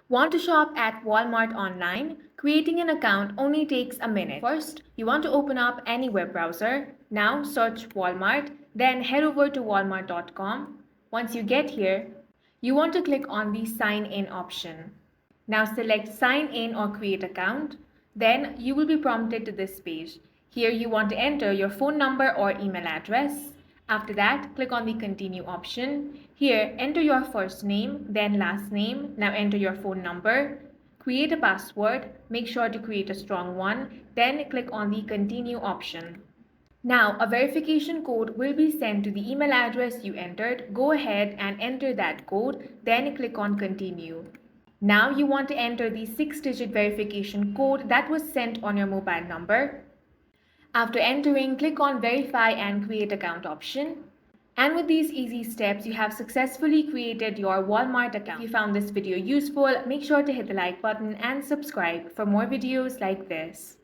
Want to shop at Walmart online? Creating an account only takes a minute. First, you want to open up any web browser. Now search Walmart, then head over to walmart.com. Once you get here, you want to click on the sign in option. Now select sign in or create account. Then you will be prompted to this page. Here you want to enter your phone number or email address. After that, click on the continue option. Here, enter your first name, then last name. Now enter your phone number. Create a password. Make sure to create a strong one. Then click on the continue option. Now, a verification code will be sent to the email address you entered. Go ahead and enter that code, then click on continue. Now you want to enter the 6-digit verification code that was sent on your mobile number. After entering, click on verify and create account option. And with these easy steps, you have successfully created your Walmart account. If you found this video useful, make sure to hit the like button and subscribe for more videos like this.